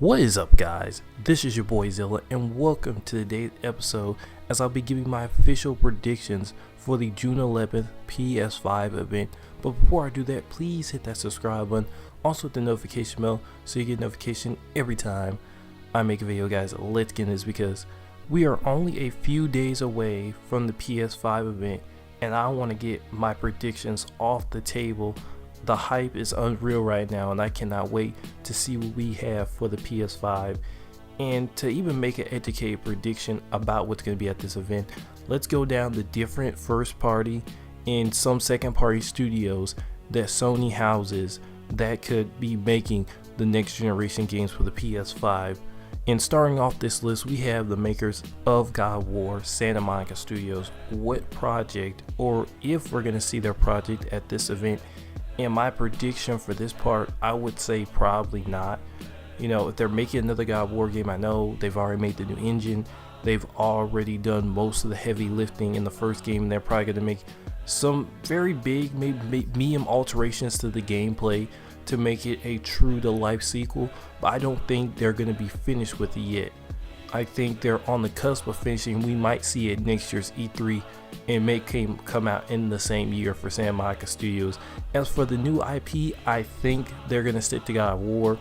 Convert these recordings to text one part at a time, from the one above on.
What is up, guys? This is your boy Zilla, and welcome to today's episode as I'll be giving my official predictions for the June 11th PS5 event. But before I do that, please hit that subscribe button, also hit the notification bell so you get notification every time I make a video, guys. Let's get into this because we are only a few days away from the PS5 event, and I want to get my predictions off the table. The hype is unreal right now, and I cannot wait to see what we have for the PS5 and to even make an educated prediction about what's going to be at this event. Let's go down the different first party and some second party studios that Sony houses that could be making the next generation games for the PS5. And starting off this list, we have the makers of God of War, Santa Monica Studios. What project, or if we're going to see their project at this event? And my prediction for this part, I would say probably not. You know, if they're making another God of War game, I know they've already made the new engine. They've already done most of the heavy lifting in the first game. And they're probably going to make some very big, maybe medium alterations to the gameplay to make it a true to life sequel. But I don't think they're going to be finished with it yet. I think they're on the cusp of finishing. We might see it next year's E3 and may come out in the same year for Santa Monica Studios. As for the new IP, I think they're going to stick to God of War.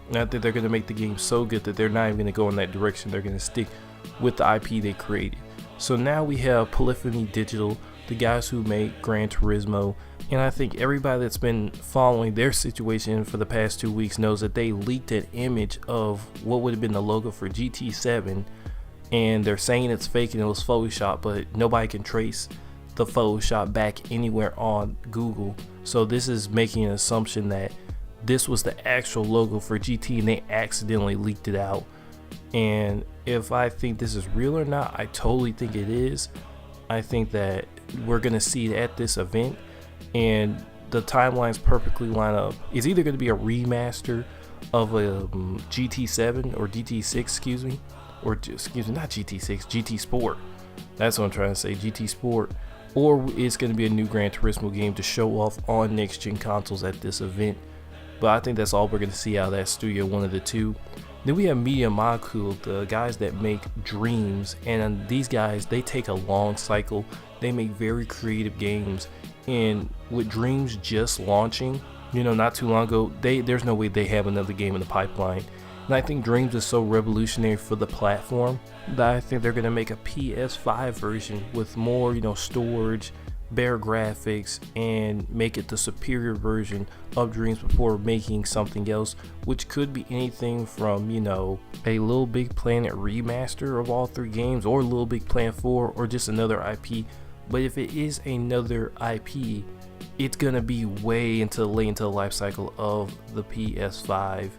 And I think they're going to make the game so good that they're not even going to go in that direction. They're going to stick with the IP they created. So now we have Polyphony Digital, the guys who make Gran Turismo. And I think everybody that's been following their situation for the past 2 weeks knows that they leaked an image of what would have been the logo for GT7, and they're saying it's fake and it was Photoshop, but nobody can trace the Photoshop back anywhere on Google. So this is making an assumption that this was the actual logo for GT and they accidentally leaked it out. And if I think this is real or not, I totally think it is. I think that we're going to see it at this event, and the timelines perfectly line up. It's either going to be a remaster of a GT7 or GT6, not GT6, GT Sport. That's what I'm trying to say, GT Sport. Or it's going to be a new Gran Turismo game to show off on next gen consoles at this event. But I think that's all we're going to see out of that studio, one of the two. Then we have Media Molecule, the guys that make Dreams, and these guys, they take a long cycle. They make very creative games, and with Dreams just launching, not too long ago, there's no way they have another game in the pipeline. And I think Dreams is so revolutionary for the platform that I think they're going to make a PS5 version with more, storage, better graphics, and make it the superior version of Dreams before making something else, which could be anything from, a Little Big Planet remaster of all three games, or Little Big Planet 4, or just another IP. But if it is another IP, it's gonna be way late into the life cycle of the PS5.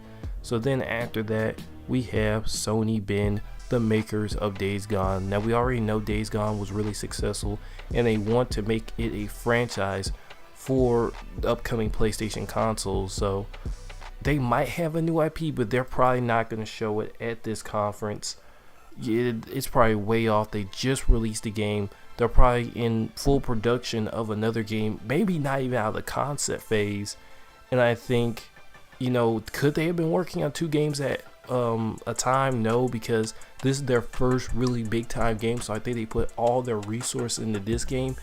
So then after that, we have Sony Bend, the makers of Days Gone. Now we already know Days Gone was really successful, and they want to make it a franchise for the upcoming PlayStation consoles. So they might have a new IP, but they're probably not going to show it at this conference. It's probably way off. They just released the game. They're probably in full production of another game, maybe not even out of the concept phase. And I think, could they have been working on two games at a time? No, because this is their first really big time game, so I think they put all their resources into this game,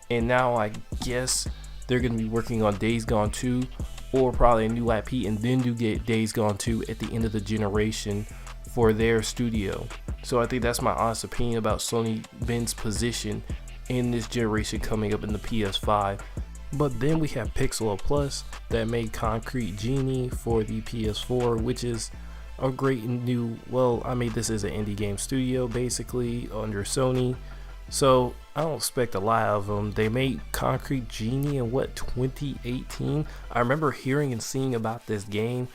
and now I guess they're going to be working on Days Gone 2 or probably a new IP, and then do get Days Gone 2 at the end of the generation for their studio. So I think that's my honest opinion about Sony Bend's position in this generation coming up in the PS5. But then we have Pixel Plus that made Concrete Genie for the PS4, which is a great new, this is an indie game studio basically under Sony, so I don't expect a lot of them. They made Concrete Genie in 2018. I remember hearing and seeing about this game,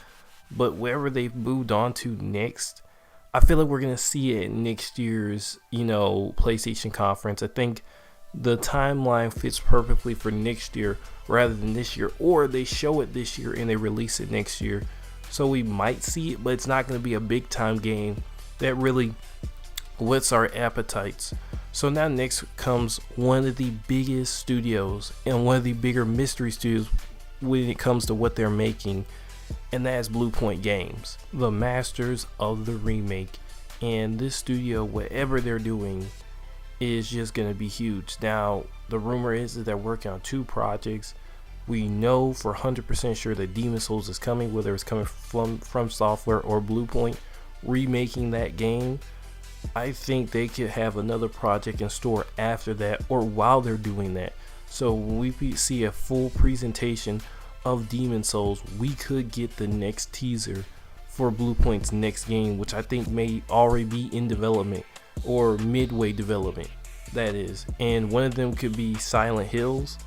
but wherever they've moved on to next, I feel like we're gonna see it in next year's PlayStation conference. I think the timeline fits perfectly for next year rather than this year, or they show it this year and they release it next year. So we might see it, but it's not going to be a big time game that really whets our appetites. So now next comes one of the biggest studios and one of the bigger mystery studios when it comes to what they're making. and that's Blue Point Games, the masters of the remake. And this studio, whatever they're doing, is just going to be huge. Now, the rumor is that they're working on 2 projects. We know for 100% sure that Demon Souls is coming, whether it's coming from Software or Blue Point remaking that game. I think they could have another project in store after that, or while they're doing that. So when we see a full presentation of Demon Souls, we could get the next teaser for Blue Point's next game, which I think may already be in development or midway development, that is. And one of them could be Silent Hills,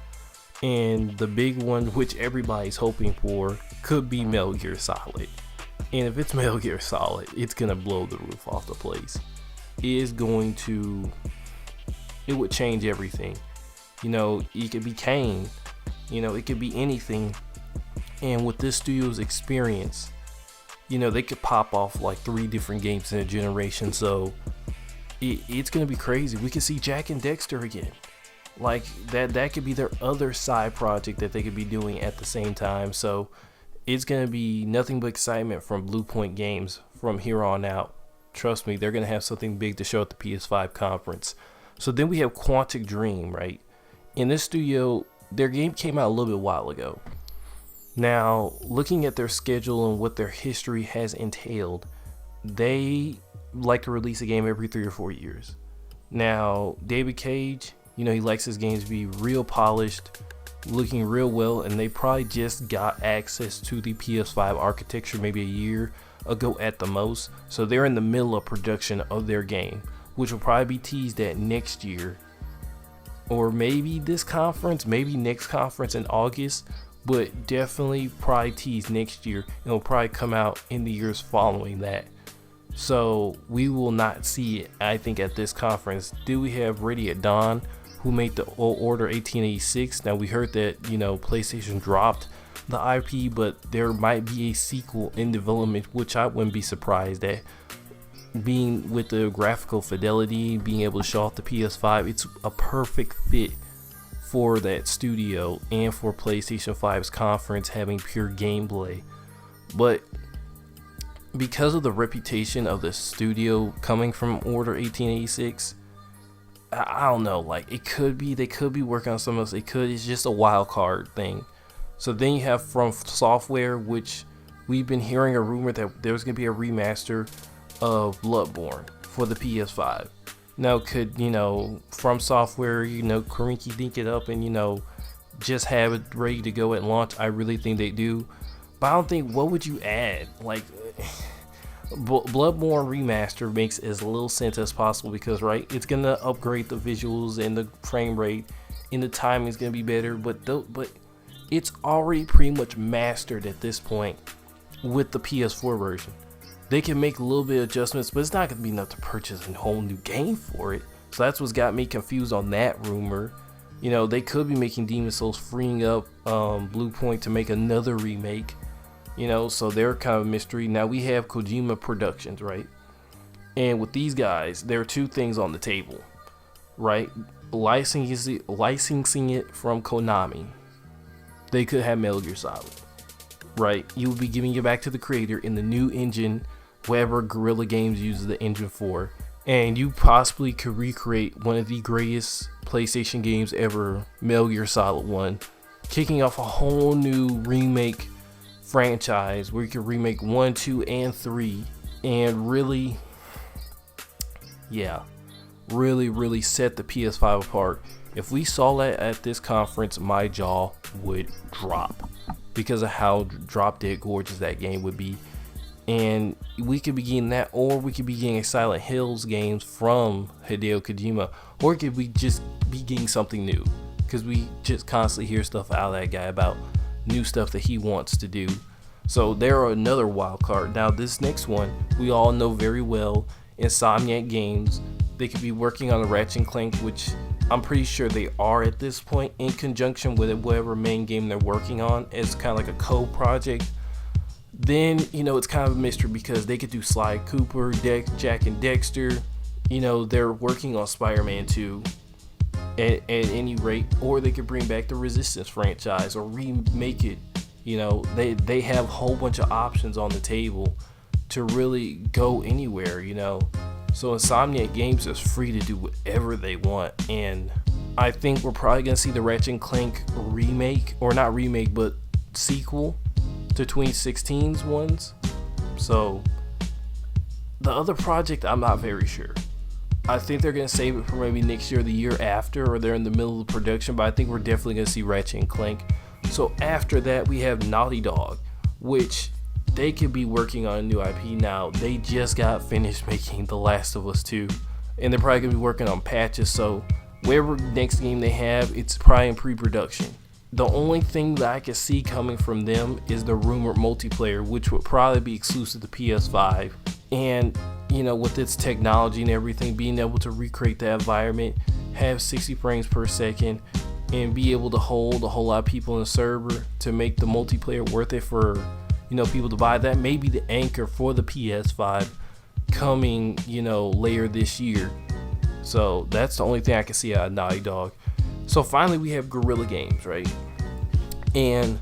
and the big one, which everybody's hoping for, could be Metal Gear Solid. And if it's Metal Gear Solid, it's gonna blow the roof off the place. It would change everything. You know, it could be Kane, you know, it could be anything. And with this studio's experience, you know, they could pop off like 3 different games in a generation. So it's gonna be crazy. We could see Jack and Dexter again. Like that could be their other side project that they could be doing at the same time. So it's gonna be nothing but excitement from Blue Point Games from here on out. Trust me, they're gonna have something big to show at the PS5 conference. So then we have Quantic Dream, right? In this studio, their game came out a little bit while ago. Now, looking at their schedule and what their history has entailed, they like to release a game every 3 or 4 years. Now, David Cage, you know, he likes his games to be real polished, looking real well, and they probably just got access to the PS5 architecture maybe a year ago at the most. So they're in the middle of production of their game, which will probably be teased at next year, or maybe this conference, maybe next conference in August, but definitely probably teased next year, and it'll probably come out in the years following that. So we will not see it, I think, at this conference. Do we have Ready at Dawn, who made the Order 1886? Now we heard that, you know, PlayStation dropped the IP, but there might be a sequel in development, which I wouldn't be surprised at. Being with the graphical fidelity, being able to show off the PS5, it's a perfect fit for that studio and for PlayStation 5's conference, having pure gameplay. But because of the reputation of the studio coming from Order 1886, I don't know, like they could be working on something else. It's just a wild card thing. So then you have From Software, which we've been hearing a rumor that there's going to be a remaster of Bloodborne for the PS5. Now, could, you know, From Software, you know, crinky dink it up and, you know, just have it ready to go at launch? I really think they do. But I don't think, what would you add? Like, Bloodborne remaster makes as little sense as possible because, right, it's going to upgrade the visuals and the frame rate and the timing is going to be better. But it's already pretty much mastered at this point with the PS4 version. They can make a little bit of adjustments, but it's not going to be enough to purchase a whole new game for it. So that's what's got me confused on that rumor. You know, they could be making Demon Souls, freeing up Blue Point to make another remake. You know, so they're kind of a mystery. Now we have Kojima Productions, right? And with these guys, there are 2 things on the table, right? Licensing it from Konami. They could have Metal Gear Solid, right? You will be giving it back to the creator in the new engine, whatever Guerrilla Games uses the engine for, and you possibly could recreate one of the greatest PlayStation games ever, Metal Gear Solid 1, kicking off a whole new remake franchise where you can remake 1, 2, and 3 and really set the PS5 apart. If we saw that at this conference, my jaw would drop because of how drop dead gorgeous that game would be. And we could be getting that, or we could be getting a Silent Hills games from Hideo Kojima, or could we just be getting something new, because we just constantly hear stuff out of that guy about new stuff that he wants to do. So they're another wild card. Now this next one, we all know very well, Insomniac Games. They could be working on the Ratchet & Clank, which I'm pretty sure they are at this point, in conjunction with whatever main game they're working on, as kind of like a co-project. Then, you know, it's kind of a mystery because they could do Sly Cooper, Jack and Dexter. You know, they're working on Spider-Man 2 at any rate, or they could bring back the Resistance franchise or remake it They have a whole bunch of options on the table to really go anywhere. So Insomniac Games is free to do whatever they want, and I think we're probably gonna see the Ratchet and Clank remake, or not remake, but sequel to 2016's ones. So the other project, I'm not very sure. I think they're gonna save it for maybe next year or the year after, or they're in the middle of the production, but I think we're definitely gonna see Ratchet and Clank. So after that, we have Naughty Dog, which they could be working on a new IP now. They just got finished making The Last of Us 2, and they're probably gonna be working on patches. So whatever next game they have, it's probably in pre-production. The only thing that I can see coming from them is the rumored multiplayer, which would probably be exclusive to PS5. And with its technology and everything, being able to recreate that environment, have 60 frames per second, and be able to hold a whole lot of people in the server to make the multiplayer worth it for people to buy, that may be the anchor for the PS5 coming later this year. So that's the only thing I can see out of Naughty Dog. So finally we have Guerrilla Games, right? And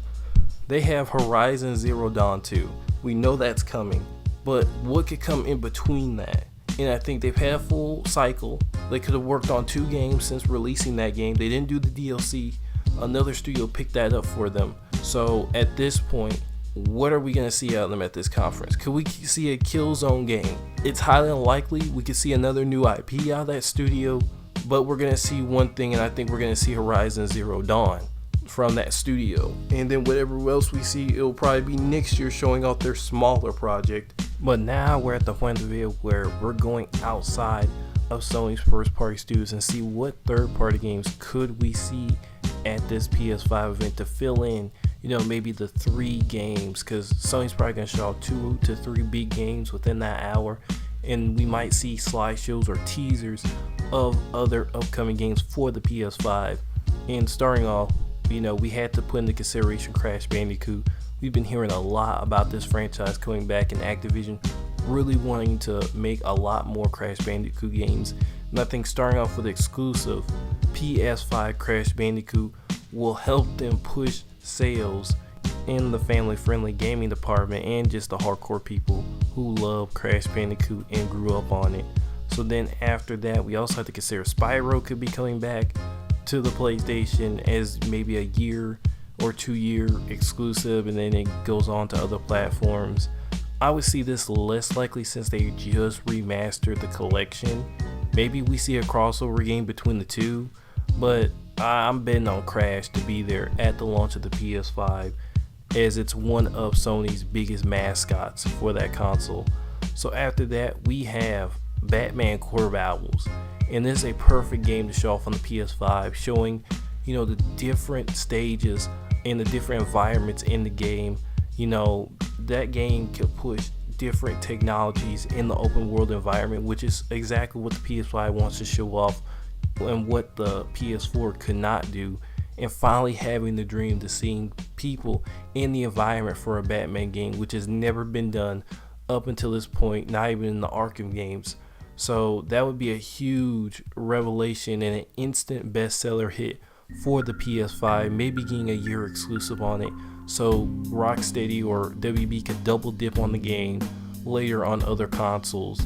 they have Horizon Zero Dawn 2. We know that's coming, but what could come in between that? And I think they've had a full cycle. They could have worked on 2 games since releasing that game. They didn't do the DLC. Another studio picked that up for them. So at this point, what are we going to see out of them at this conference? Could we see a Killzone game? It's highly unlikely. We could see another new IP out of that studio, but we're going to see one thing, and I think we're going to see Horizon Zero Dawn from that studio. And then whatever else we see, it'll probably be next year showing off their smaller project. But now we're at the point of the video where we're going outside of Sony's first party studios and see what third party games could we see at this PS5 event to fill in maybe the 3 games, because Sony's probably going to show off 2 to 3 big games within that hour, and we might see slideshows or teasers of other upcoming games for the PS5. And starting off, we had to put into consideration Crash Bandicoot. We've been hearing a lot about this franchise coming back, and Activision really wanting to make a lot more Crash Bandicoot games. And I think starting off with exclusive PS5 Crash Bandicoot will help them push sales in the family-friendly gaming department and just the hardcore people who love Crash Bandicoot and grew up on it. So then after that, we also have to consider Spyro could be coming back to the PlayStation as maybe a year or 2 year exclusive, and then it goes on to other platforms. I would see this less likely since they just remastered the collection. Maybe we see a crossover game between the two, but I'm betting on Crash to be there at the launch of the PS5, as it's one of Sony's biggest mascots for that console. So after that, we have Batman Core Battles, and this is a perfect game to show off on the PS5, showing the different stages and the different environments in the game. That game can push different technologies in the open world environment, which is exactly what the PS5 wants to show off and what the PS4 could not do. And finally having the dream to seeing people in the environment for a Batman game, which has never been done up until this point, not even in the Arkham games. So that would be a huge revelation and an instant bestseller hit for the PS5, maybe getting a year exclusive on it, so Rocksteady or WB could double dip on the game later on other consoles.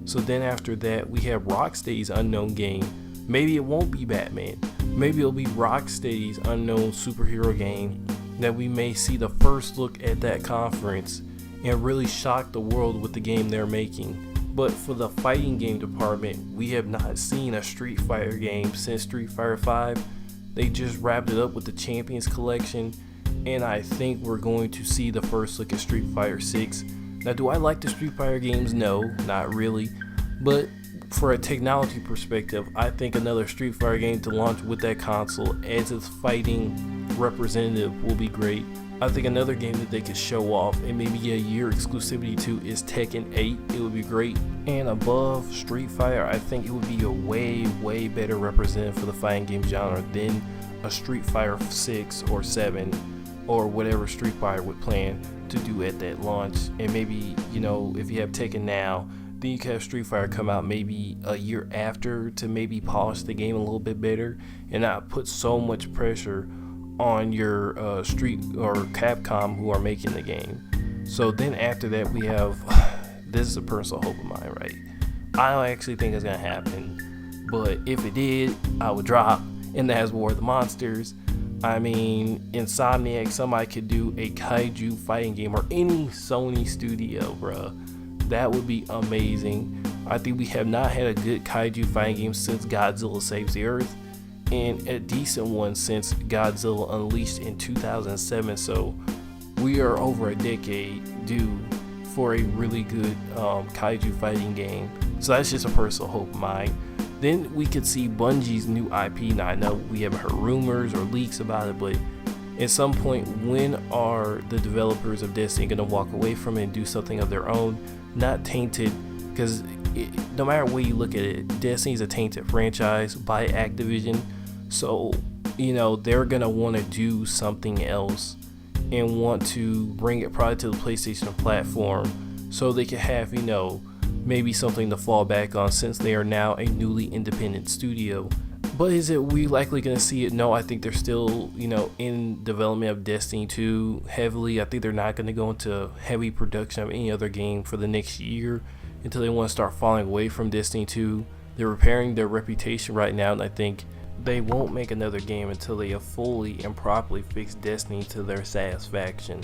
So then after that, we have Rocksteady's unknown game. Maybe it won't be Batman, maybe it'll be Rocksteady's unknown superhero game that we may see the first look at that conference and really shock the world with the game they're making. But for the fighting game department, we have not seen a Street Fighter game since Street Fighter 5. They just wrapped it up with the Champions Collection, and I think we're going to see the first look at Street Fighter 6. Now, do I like the Street Fighter games? No, not really. But for a technology perspective, I think another Street Fighter game to launch with that console as its fighting representative will be great. I think another game that they could show off and maybe get a year exclusivity to is Tekken 8. It would be great. And above Street Fighter, I think it would be a way better representative for the fighting game genre than a Street Fighter 6 or 7 or whatever Street Fighter would plan to do at that launch. And maybe, if you have Tekken now, then you could have Street Fighter come out maybe a year after to maybe polish the game a little bit better and not put so much pressure on your Street or Capcom who are making the game. So then after that we have this is a personal hope of mine, right? I don't actually think it's gonna happen, but if it did, I would drop, and that's War of the Monsters. I mean, Insomniac, somebody could do a kaiju fighting game, or any Sony studio, bruh. That would be amazing. I think we have not had a good kaiju fighting game since Godzilla Saves the Earth, and a decent one since Godzilla Unleashed in 2007. So we are over a decade due for a really good kaiju fighting game. So that's just a personal hope of mine. Then we could see Bungie's new IP. Now I know we haven't heard rumors or leaks about it, but at some point, when are the developers of Destiny going to walk away from it and do something of their own, not tainted? Because no matter where you look at it, Destiny is a tainted franchise by Activision. So, they're going to want to do something else and want to bring it probably to the PlayStation platform so they can have, maybe something to fall back on, since they are now a newly independent studio. But is it we likely going to see it? No, I think they're still, in development of Destiny 2 heavily. I think they're not going to go into heavy production of any other game for the next year until they want to start falling away from Destiny 2. They're repairing their reputation right now, and I think they won't make another game until they have fully and properly fixed Destiny to their satisfaction.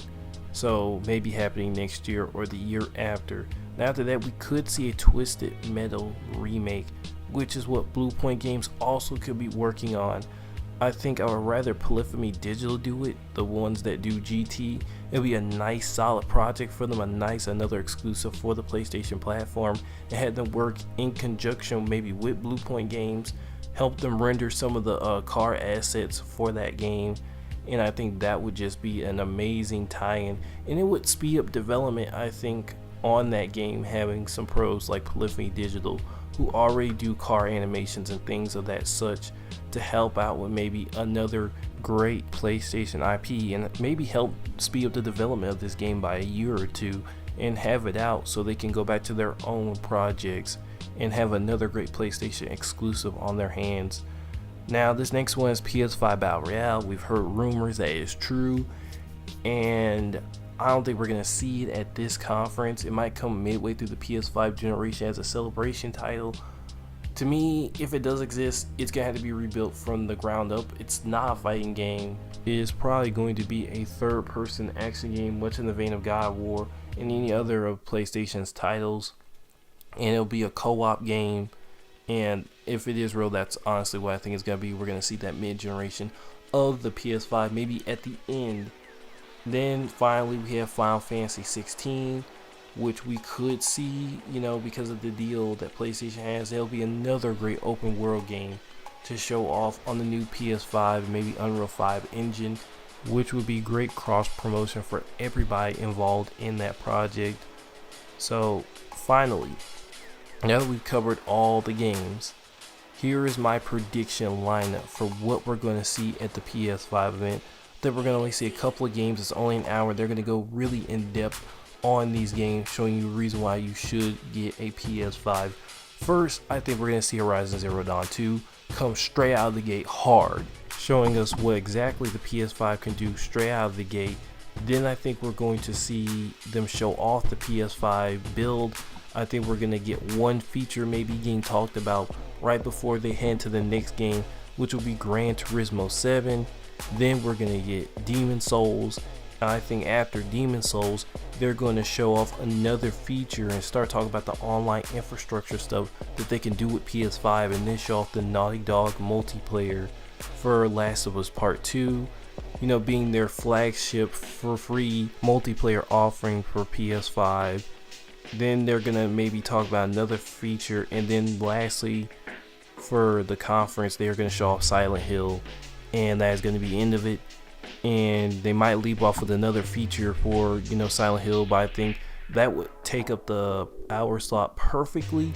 So maybe happening next year or the year after. And after that, we could see a Twisted Metal remake, which is what Bluepoint Games also could be working on. I think I would rather Polyphony Digital do it, the ones that do GT. It'll be a nice solid project for them, another exclusive for the PlayStation platform, and had them work in conjunction maybe with Bluepoint Games, help them render some of the car assets for that game. And I think that would just be an amazing tie-in, and it would speed up development, I think, on that game, having some pros like Polyphony Digital who already do car animations and things of that such to help out with maybe another great PlayStation IP, and maybe help speed up the development of this game by a year or two and have it out so they can go back to their own projects and have another great PlayStation exclusive on their hands. Now this next one is PS5 Battle Royale. We've heard rumors that it's true, and I don't think we're going to see it at this conference. It might come midway through the PS5 generation as a celebration title. To me, if it does exist, it's going to have to be rebuilt from the ground up. It's not a fighting game. It is probably going to be a third-person action game, much in the vein of God of War and any other of PlayStation's titles. And it'll be a co-op game. And if it is real, that's honestly what I think it's going to be. We're going to see that mid-generation of the PS5, maybe at the end. Then finally we have Final Fantasy 16, which we could see, because of the deal that PlayStation has. There'll be another great open world game to show off on the new PS5, maybe Unreal 5 engine, which would be great cross promotion for everybody involved in that project. So finally, now that we've covered all the games, here is my prediction lineup for what we're going to see at the PS5 event. That we're going to only see a couple of games. It's only an hour. They're going to go really in depth on these games, showing you the reason why you should get a PS5. First, I think we're going to see Horizon Zero Dawn 2 come straight out of the gate hard, showing us what exactly the PS5 can do straight out of the gate. Then I think we're going to see them show off the PS5 build. I think we're going to get one feature maybe getting talked about right before they head to the next game, which will be Gran Turismo 7. Then we're going to get Demon Souls. I think after Demon Souls, they're going to show off another feature and start talking about the online infrastructure stuff that they can do with PS5, and then show off the Naughty Dog multiplayer for Last of Us Part 2, being their flagship for free multiplayer offering for PS5. Then they're going to maybe talk about another feature, and then lastly, for the conference, they're going to show off Silent Hill. And that is going to be the end of it. And they might leap off with another feature for, Silent Hill, but I think that would take up the hour slot perfectly.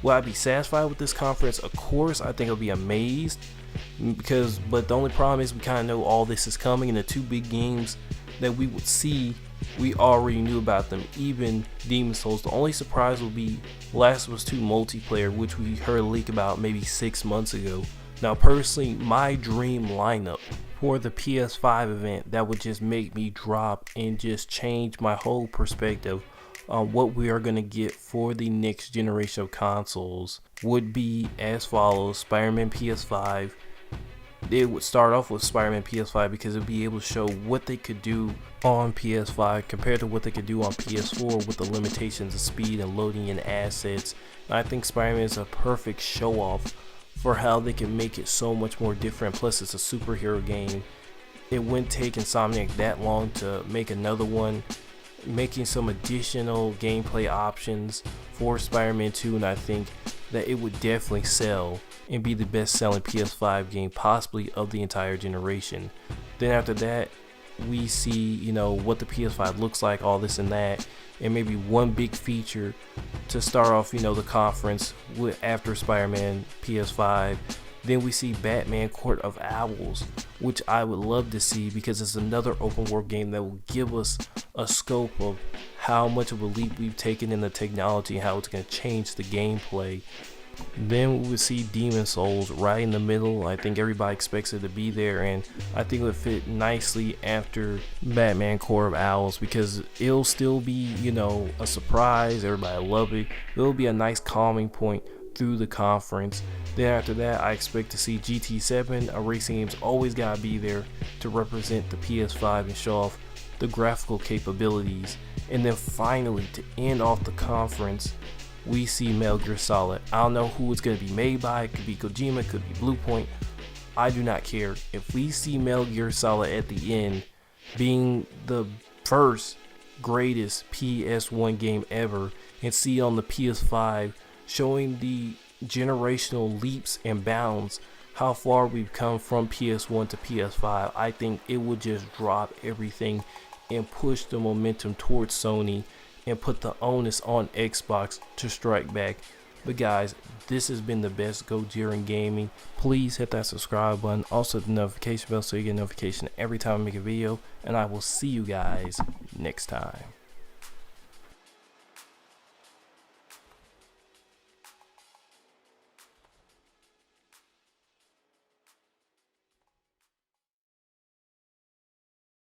Will I be satisfied with this conference? Of course, I think I'll be amazed. But the only problem is we kind of know all this is coming, and the two big games that we would see, we already knew about them. Even Demon Souls. The only surprise will be Last of Us 2 multiplayer, which we heard a leak about maybe 6 months ago. Now personally, my dream lineup for the PS5 event that would just make me drop and just change my whole perspective on what we are going to get for the next generation of consoles would be as follows. Spider-Man PS5. It would start off with Spider-Man PS5 because it would be able to show what they could do on PS5 compared to what they could do on PS4 with the limitations of speed and loading in assets. And I think Spider-Man is a perfect show off for how they can make it so much more different. Plus it's a superhero game. It wouldn't take Insomniac that long to make another one, making some additional gameplay options for Spider-Man 2, and I think that it would definitely sell and be the best selling PS5 game possibly of the entire generation. Then after that we see what the PS5 looks like, all this and that, and maybe one big feature to start off the conference with after Spider-Man PS5. Then we see Batman Court of Owls, which I would love to see because it's another open world game that will give us a scope of how much of a leap we've taken in the technology and how it's going to change the gameplay. Then we would see Demon Souls right in the middle. I think everybody expects it to be there, and I think it would fit nicely after Batman Court of Owls because it'll still be a surprise. Everybody love it. It'll be a nice calming point through the conference. Then after that I expect to see GT7. A racing game's always gotta be there to represent the PS5 and show off the graphical capabilities. And then finally, to end off the conference, we see Metal Gear Solid. I don't know who it's going to be made by. It could be Kojima, it could be Bluepoint. I do not care. If we see Metal Gear Solid at the end being the first greatest PS1 game ever, and see on the PS5 showing the generational leaps and bounds, how far we've come from PS1 to PS5, I think it would just drop everything and push the momentum towards Sony and put the onus on Xbox to strike back. But guys, this has been the best Gojira in gaming. Please hit that subscribe button, also the notification bell so you get a notification every time I make a video, and I will see you guys next time.